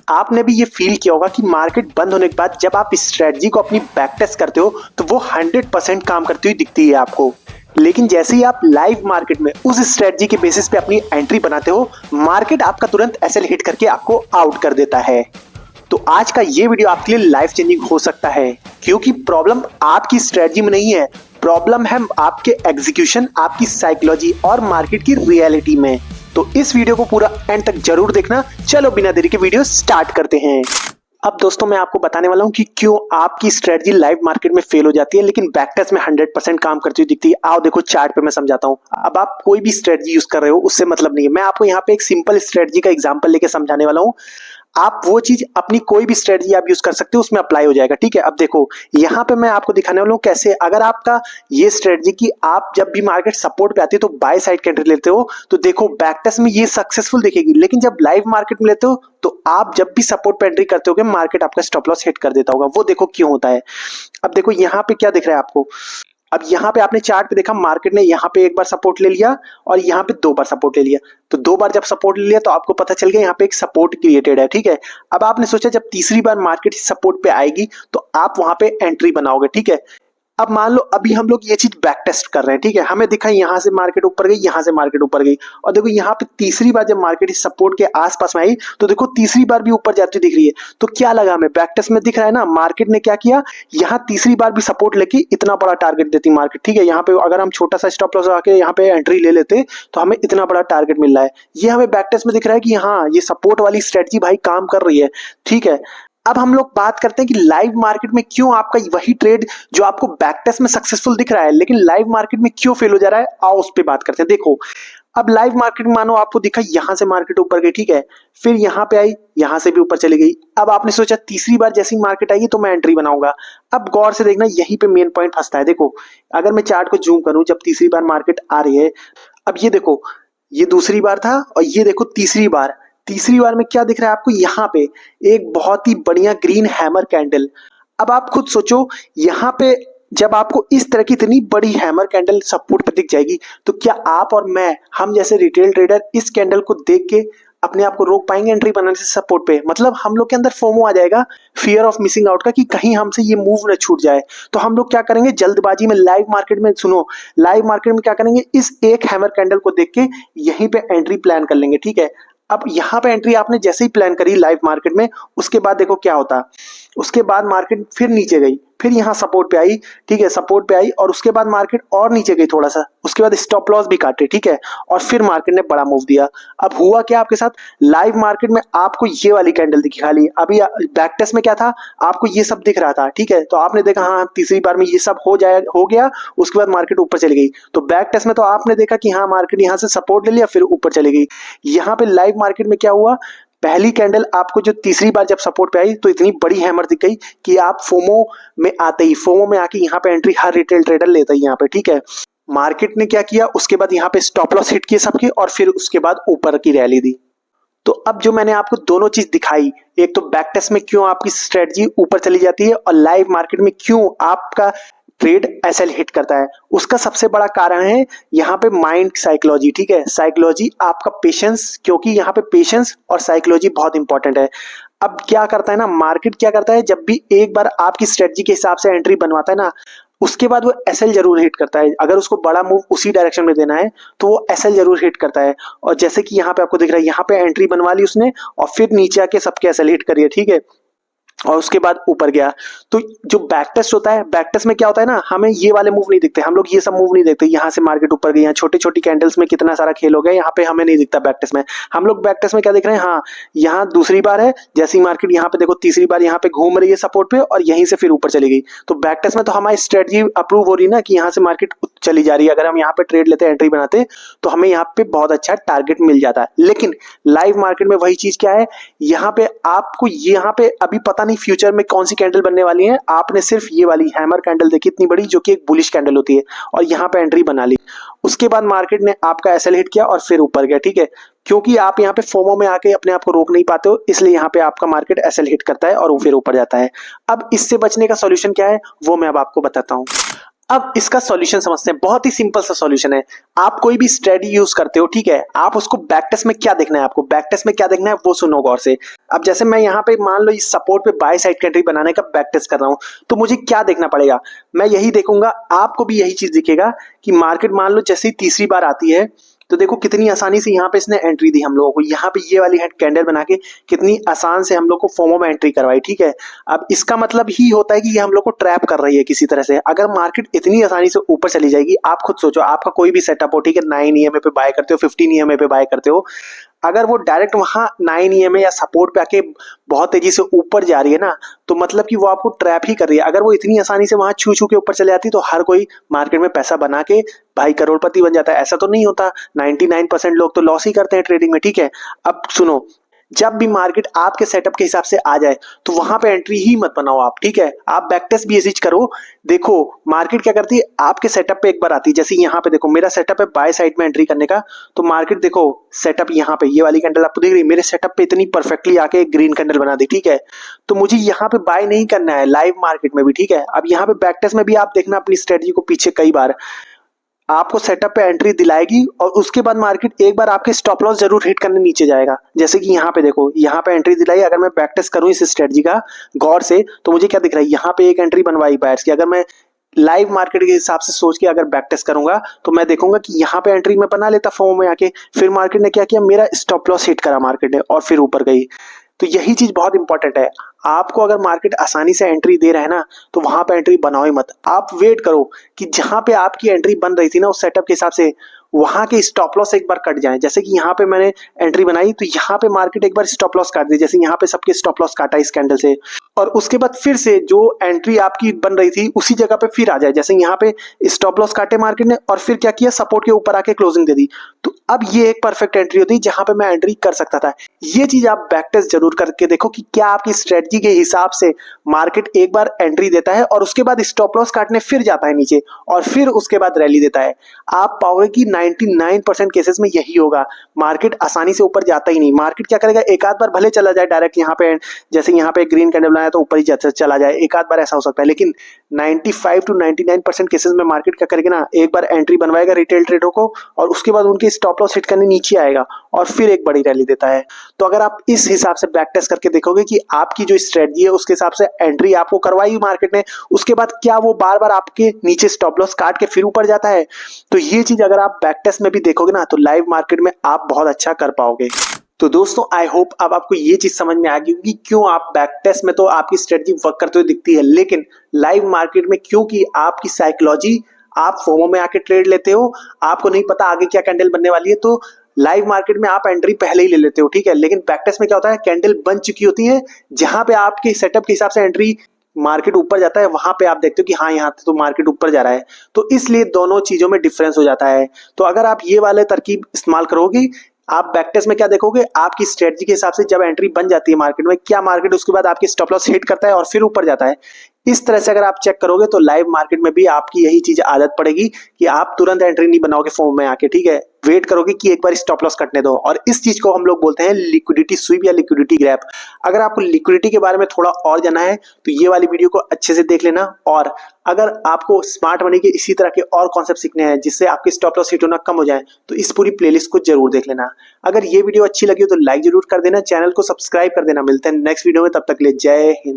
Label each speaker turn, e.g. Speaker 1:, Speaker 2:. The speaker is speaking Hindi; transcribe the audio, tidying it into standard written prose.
Speaker 1: आपने भी ये फील किया होगा कि मार्केट बंद होने के बाद जब आप इस स्ट्रेटजी को अपनी बैक टेस्ट करते हो तो वो 100% काम करती हुई दिखती है आपको। लेकिन जैसे ही आप लाइव मार्केट में उस स्ट्रेटजी के बेसिस पे अपनी एंट्री बनाते हो, मार्केट आपका तुरंत एसएल हिट करके आपको आउट कर देता है। तो आज का ये वीडियो आपके लिए लाइफ चेंजिंग हो सकता है, क्योंकि प्रॉब्लम आपकी स्ट्रेटजी में नहीं है, प्रॉब्लम है आपके एग्जीक्यूशन, आपकी साइकोलॉजी और मार्केट की रियलिटी में। तो इस वीडियो को पूरा एंड तक जरूर देखना। चलो बिना देरी के वीडियो स्टार्ट करते हैं। अब दोस्तों मैं आपको बताने वाला हूं कि क्यों आपकी स्ट्रेटजी लाइव मार्केट में फेल हो जाती है लेकिन बैक टेस्ट में 100% काम करती हुई दिखती है। आओ देखो चार्ट पे मैं समझाता हूं। अब आप कोई भी स्ट्रेटजी यूज कर रहे हो उससे मतलब नहीं है, मैं आपको यहाँ पे एक सिंपल स्ट्रेटजी का एग्जांपल लेके समझाने वाला हूं। आप वो चीज अपनी कोई भी स्ट्रेटजी आप यूज कर सकते हो, उसमें अप्लाई हो जाएगा। ठीक है, अब देखो यहाँ पे मैं आपको दिखाने वाला हूँ कैसे अगर आपका ये स्ट्रेटजी की आप जब भी मार्केट सपोर्ट पे आती है तो बाय साइड की एंट्री लेते हो तो देखो बैक टेस्ट में ये सक्सेसफुल दिखेगी, लेकिन जब लाइव मार्केट में लेते हो तो आप जब भी सपोर्ट पे एंट्री करते हो मार्केट आपका स्टॉप लॉस हिट कर देता होगा। वो देखो क्यों होता है। अब देखो यहाँ पे क्या दिख रहा है आपको। अब यहाँ पे आपने चार्ट पे देखा मार्केट ने यहाँ पे एक बार सपोर्ट ले लिया और यहाँ पे दो बार सपोर्ट ले लिया। तो दो बार जब सपोर्ट ले लिया तो आपको पता चल गया यहाँ पे एक सपोर्ट क्रिएटेड है। ठीक है, अब आपने सोचा जब तीसरी बार मार्केट सपोर्ट पे आएगी तो आप वहां पे एंट्री बनाओगे। ठीक है, अब मान लो अभी हम लोग ये चीज बैक टेस्ट कर रहे हैं। ठीक है, हमें दिखा यहाँ से मार्केट ऊपर गई, यहाँ से मार्केट ऊपर गई और देखो यहाँ पे तीसरी बार जब मार्केट इस सपोर्ट के आसपास में आई तो देखो तीसरी बार भी ऊपर जाती दिख रही है। तो क्या लगा हमें, बैक टेस्ट में दिख रहा है ना मार्केट ने क्या किया, यहाँ तीसरी बार भी सपोर्ट लेके इतना बड़ा टारगेट देती मार्केट। ठीक है, यहाँ पे अगर हम छोटा सा स्टॉप लॉस आके यहाँ पे एंट्री ले लेते तो हमें इतना बड़ा टारगेट मिल रहा है। ये हमें बैक टेस्ट में दिख रहा है कि हाँ ये सपोर्ट वाली स्ट्रेटजी भाई काम कर रही है। ठीक है, अब हम लोग बात करते हैं कि लाइव मार्केट में क्यों आपका वही ट्रेड जो आपको बैक टेस्ट में सक्सेसफुल दिख रहा है लेकिन लाइव मार्केट में क्यों फेल हो जा रहा है। आओ उस पर बात करते हैं। देखो अब लाइव मार्केट मानो आपको दिखा यहां से मार्केट ऊपर गई, ठीक है, फिर यहां पे आई, यहां से भी ऊपर चली गई। अब आपने सोचा तीसरी बार जैसी मार्केट आएगी तो मैं एंट्री बनाऊंगा। अब गौर से देखना यहीं पे मेन पॉइंट फंसता है। देखो अगर मैं चार्ट को जूम करूं जब तीसरी बार मार्केट आ रही है, अब ये देखो ये दूसरी बार था और ये देखो तीसरी बार। तीसरी बार में क्या दिख रहा है आपको, यहाँ पे एक बहुत ही बढ़िया ग्रीन हैमर कैंडल। अब आप खुद सोचो यहाँ पे जब आपको इस तरह की इतनी बड़ी हैमर कैंडल सपोर्ट पे दिख जाएगी तो क्या आप और मैं, हम जैसे रिटेल ट्रेडर इस कैंडल को देख के अपने आप को रोक पाएंगे एंट्री बनाने से सपोर्ट पे। मतलब हम लोग के अंदर फोमो आ जाएगा, फियर ऑफ मिसिंग आउट का, कि कहीं हमसे ये मूव न छूट जाए। तो हम लोग क्या करेंगे जल्दबाजी में लाइव मार्केट में, सुनो लाइव मार्केट में क्या करेंगे, इस एक हैमर कैंडल को देख के यहीं पे एंट्री प्लान कर लेंगे। ठीक है, अब यहाँ पे एंट्री आपने जैसे ही प्लान करी लाइव मार्केट में, उसके बाद देखो क्या होता, उसके बाद मार्केट फिर नीचे गई, फिर यहाँ सपोर्ट पे आई। ठीक है, सपोर्ट पे आई और उसके बाद मार्केट और नीचे गई थोड़ा सा, उसके बाद स्टॉप लॉस भी काटे। ठीक है, और फिर मार्केट ने बड़ा मूव दिया। अब हुआ क्या आपके साथ, लाइव मार्केट में आपको ये वाली कैंडल दिखी खाली, अभी बैक टेस्ट में क्या था आपको ये सब दिख रहा था। ठीक है, तो आपने देखा हाँ तीसरी बार में ये सब हो गया, उसके बाद मार्केट ऊपर चली गई। तो बैक टेस्ट में तो आपने देखा कि हाँ मार्केट यहाँ से सपोर्ट ले लिया फिर ऊपर चली गई। यहाँ पे लाइव मार्केट में क्या हुआ, पहली कैंडल आपको जो तीसरी बार जब सपोर्ट पे आई तो इतनी बड़ी हैमर दिख गई कि आप फोमो में आते ही, फोमो में आके यहाँ पे एंट्री हर रिटेल ट्रेडर लेता है यहाँ पे। ठीक है, मार्केट ने क्या किया, उसके बाद यहाँ पे स्टॉप लॉस हिट किए सबके और फिर उसके बाद ऊपर की रैली दी। तो अब जो मैंने आपको दोनों चीज दिखाई, एक तो बैक टेस्ट में क्यों आपकी स्ट्रेटजी ऊपर चली जाती है और लाइव मार्केट में क्यों आपका ट्रेड एसएल हिट करता है, उसका सबसे बड़ा कारण है यहाँ पे माइंड साइकोलॉजी। ठीक है, साइकोलॉजी, आपका पेशेंस, क्योंकि यहाँ पे पेशेंस और साइकोलॉजी बहुत इंपॉर्टेंट है। अब क्या करता है ना मार्केट, क्या करता है जब भी एक बार आपकी स्ट्रेटजी के हिसाब से एंट्री बनवाता है ना, उसके बाद वो एसएल जरूर हिट करता है। अगर उसको बड़ा मूव उसी डायरेक्शन में देना है तो वो एसएल जरूर हिट करता है। और जैसे कि यहाँ पे आपको दिख रहा है, यहाँ पे एंट्री बनवा ली उसने और फिर नीचे आके सबके एसएल हिट करिए। ठीक है, और उसके बाद ऊपर गया। तो जो बैक टेस्ट होता है, बैक टेस्ट में क्या होता है ना, हमें ये वाले मूव नहीं दिखते, हम लोग ये सब मूव नहीं देखते। यहाँ से मार्केट ऊपर गई, यहाँ छोटी छोटी कैंडल्स में कितना सारा खेल हो गया, यहाँ पे हमें नहीं दिखता बैक टेस्ट में। हम लोग बैक टेस्ट में क्या देख रहे हैं, हाँ यहाँ दूसरी बार है, जैसी मार्केट यहाँ पे देखो तीसरी बार यहाँ पे घूम रही है सपोर्ट पे और यहीं से फिर ऊपर चली गई। तो बैक टेस्ट में तो हमारी स्ट्रेटजी अप्रूव हो रही है ना कि यहाँ से मार्केट चली जा रही है। अगर हम यहाँ पे ट्रेड लेते एंट्री बनाते तो हमें यहाँ पे बहुत अच्छा टारगेट मिल जाता है। लेकिन लाइव मार्केट में वही चीज क्या है, यहाँ पे आपको यहाँ पे अभी पता नहीं फ्यूचर में कौन सी कैंडल बनने वाली है। आपने सिर्फ ये वाली हैमर कैंडल देखी इतनी बड़ी, जो कि एक बुलिश कैंडल होती है, और यहाँ पे एंट्री बना ली। उसके बाद मार्केट ने आपका एसएल हिट किया और फिर ऊपर गया। ठीक है, क्योंकि आप यहाँ पे फोमो में आके अपने आप को रोक नहीं पाते हो, इसलिए यहाँ पे आपका मार्केट एसएल हिट करता है और वो फिर ऊपर जाता है। अब इससे बचने का सॉल्यूशन क्या है वो मैं अब आपको बताता हूँ। अब इसका सॉल्यूशन समझते हैं, बहुत ही सिंपल सा सॉल्यूशन है। आप कोई भी स्ट्रेटजी यूज करते हो, ठीक है, आप उसको बैक टेस्ट में क्या देखना है, आपको बैक टेस्ट में क्या देखना है वो सुनो गौर से। अब जैसे मैं यहाँ पे मान लो इस सपोर्ट पे बाय साइड कैंडल बनाने का बैक टेस्ट कर रहा हूँ, तो मुझे क्या देखना पड़ेगा, मैं यही देखूंगा, आपको भी यही चीज दिखेगा कि मार्केट मान लो जैसे ही तीसरी बार आती है, तो देखो कितनी आसानी से यहाँ पे इसने एंट्री दी हम लोगों को, यहाँ पे ये वाली हेड कैंडल बना के कितनी आसान से हम लोग को फोमो में एंट्री करवाई, ठीक है। अब इसका मतलब ही होता है कि ये हम लोग को ट्रैप कर रही है किसी तरह से। अगर मार्केट इतनी आसानी से ऊपर चली जाएगी, आप खुद सोचो, आपका कोई भी सेटअप हो, ठीक है, 9 ईएमए पे बाय करते हो, 15 ईएमए पे बाय करते हो, अगर वो डायरेक्ट वहां 9 ईएमए या सपोर्ट पे आके बहुत तेजी से ऊपर जा रही है ना, तो मतलब कि वो आपको ट्रैप ही कर रही है। अगर वो इतनी आसानी से वहां छू छू के ऊपर चले जाती तो हर कोई मार्केट में पैसा बना के भाई करोड़पति बन जाता है, ऐसा तो नहीं होता। 99% लोग तो लॉस ही करते हैं ट्रेडिंग में, ठीक है। अब सुनो, जब भी मार्केट आपके सेटअप के हिसाब से आ जाए तो वहां पे एंट्री ही मत बनाओ आप, ठीक है। आप बैक टेस्ट भी ऐसे करो। देखो मार्केट क्या करती है, आपके सेटअप पे एक बार आती है, जैसे यहाँ पे देखो मेरा सेटअप है बाय साइड में एंट्री करने का, तो मार्केट देखो सेटअप यहाँ पे ये वाली कैंडल आपको दिख रही है, मेरे सेटअप पे इतनी परफेक्टली आके एक ग्रीन कैंडल बना दी, ठीक है। तो मुझे यहाँ पे बाय नहीं करना है लाइव मार्केट में भी, ठीक है। अब यहाँ पे बैक टेस्ट में भी आप देखना अपनी स्ट्रेटजी को पीछे कई बार आपको सेटअप पे एंट्री दिलाएगी और उसके बाद मार्केट एक बार आपके स्टॉप लॉस जरूर हिट करने नीचे जाएगा। जैसे कि यहाँ पे देखो, यहाँ पे एंट्री दिलाई, अगर मैं बैक टेस्ट करूँ इस स्ट्रेटजी का गौर से, तो मुझे क्या दिख रहा है, यहाँ पे एक एंट्री बनवाई बायर्स की। अगर मैं लाइव मार्केट के हिसाब से सोच के अगर बैक टेस्ट करूंगा तो मैं देखूंगा कि यहाँ पे एंट्री में बना लेता फॉर्म में आके, फिर मार्केट ने क्या किया, मेरा स्टॉप लॉस हिट करा मार्केट ने और फिर ऊपर गई। तो यही चीज बहुत इंपॉर्टेंट है। आपको अगर मार्केट आसानी से एंट्री दे रहा है ना, तो वहां पे एंट्री बनाओ ही मत। आप वेट करो कि जहां पे आपकी एंट्री बन रही थी ना उस सेटअप के हिसाब से, वहां के स्टॉप लॉस एक बार कट जाए। जैसे कि यहाँ पे मैंने एंट्री बनाई तो यहाँ पे मार्केट एक बार स्टॉप लॉस काट दी, जैसे यहाँ पे सबके स्टॉप लॉस काटा इस कैंडल से, और उसके बाद फिर से जो एंट्री आपकी बन रही थी उसी जगह पे फिर आ जाए। जैसे यहाँ पे स्टॉप लॉस काटे मार्केट ने और फिर क्या किया, सपोर्ट के ऊपर आके क्लोजिंग दे दी। तो अब ये एक परफेक्ट एंट्री होती है जहां पे मैं एंट्री कर सकता था। ये चीज आप बैक टेस्ट जरूर करके देखो कि क्या आपकी स्ट्रेटजी के हिसाब से मार्केट एक बार एंट्री देता है और उसके बाद स्टॉप लॉस काटने फिर जाता है नीचे और फिर उसके बाद रैली देता है। आप पाओगे कि 99% केसेस में यही होगा, मार्केट आसानी से ऊपर जाता ही नहीं। मार्केट क्या करेगा, एक आध बार भले चला जाए डायरेक्ट यहाँ पे, जैसे यहाँ पे ग्रीन कैंडल बनाया तो ऊपर ही चला जाए, एक आध बार ऐसा हो सकता है, लेकिन 95 to 99% केसेस में मार्केट क्या करेगा ना, एक बार एंट्री बनवाएगा रिटेल ट्रेडर को और उसके बाद उनके स्टॉप लॉस हिट करने नीचे आएगा और फिर एक बड़ी रैली देता है। तो अगर आप इस हिसाब से बैक टेस्ट करके देखोगे कि आपकी जो स्ट्रेटजी है उसके हिसाब से एंट्री आपको करवाई मार्केट ने, उसके बाद क्या वो बार बार आपके नीचे स्टॉप लॉस काट के फिर ऊपर जाता है, तो ये चीज अगर आप बैक टेस्ट में भी देखोगे ना तो लाइव मार्केट में आप बहुत अच्छा कर पाओगे। तो दोस्तों आई होप अब आपको ये चीज समझ में आ गई कि क्यों आप बैक टेस्ट में तो आपकी स्ट्रेटजी वर्क करते हुए दिखती है, लेकिन लाइव मार्केट में क्योंकि आपकी साइकोलॉजी, आप फोमो में आके ट्रेड लेते हो, आपको नहीं पता आगे क्या कैंडल बनने वाली है, तो लाइव मार्केट में आप एंट्री पहले ही ले लेते हो, ठीक है। लेकिन बैक टेस्ट में क्या होता है, कैंडल बन चुकी होती है, जहां पे आपके सेटअप के हिसाब से एंट्री मार्केट ऊपर जाता है वहां पे आप देखते हो कि हाँ यहाँ तो मार्केट ऊपर जा रहा है, तो इसलिए दोनों चीजों में डिफरेंस हो जाता है। तो अगर आप ये वाले तरकीब इस्तेमाल करोगे, आप बैक टेस्ट में क्या देखोगे, आपकी स्ट्रेटजी के हिसाब से जब एंट्री बन जाती है मार्केट में, क्या मार्केट उसके बाद आपकी स्टॉप लॉस हिट करता है और फिर ऊपर जाता है, इस तरह से अगर आप चेक करोगे तो लाइव मार्केट में भी आपकी यही चीज आदत पड़ेगी कि आप तुरंत एंट्री नहीं बनाओगे फॉर्म में आके, ठीक है। वेट करोगे कि एक बार स्टॉप लॉस कटने दो, और इस चीज को हम लोग बोलते हैं लिक्विडिटी स्वीप या लिक्विडिटी ग्रैब। अगर आपको लिक्विडिटी के बारे में थोड़ा और जानना है तो ये वाली वीडियो को अच्छे से देख लेना, और अगर आपको स्मार्ट मनी के इसी तरह के और कॉन्सेप्ट सीखने हैं जिससे आपके स्टॉप लॉस हिट होना कम हो जाए, तो इस पूरी प्लेलिस्ट को जरूर देख लेना। अगर ये वीडियो अच्छी लगी हो तो लाइक जरूर कर देना, चैनल को सब्सक्राइब कर देना। मिलते हैं नेक्स्ट वीडियो में, तब तक के लिए जय हिंद।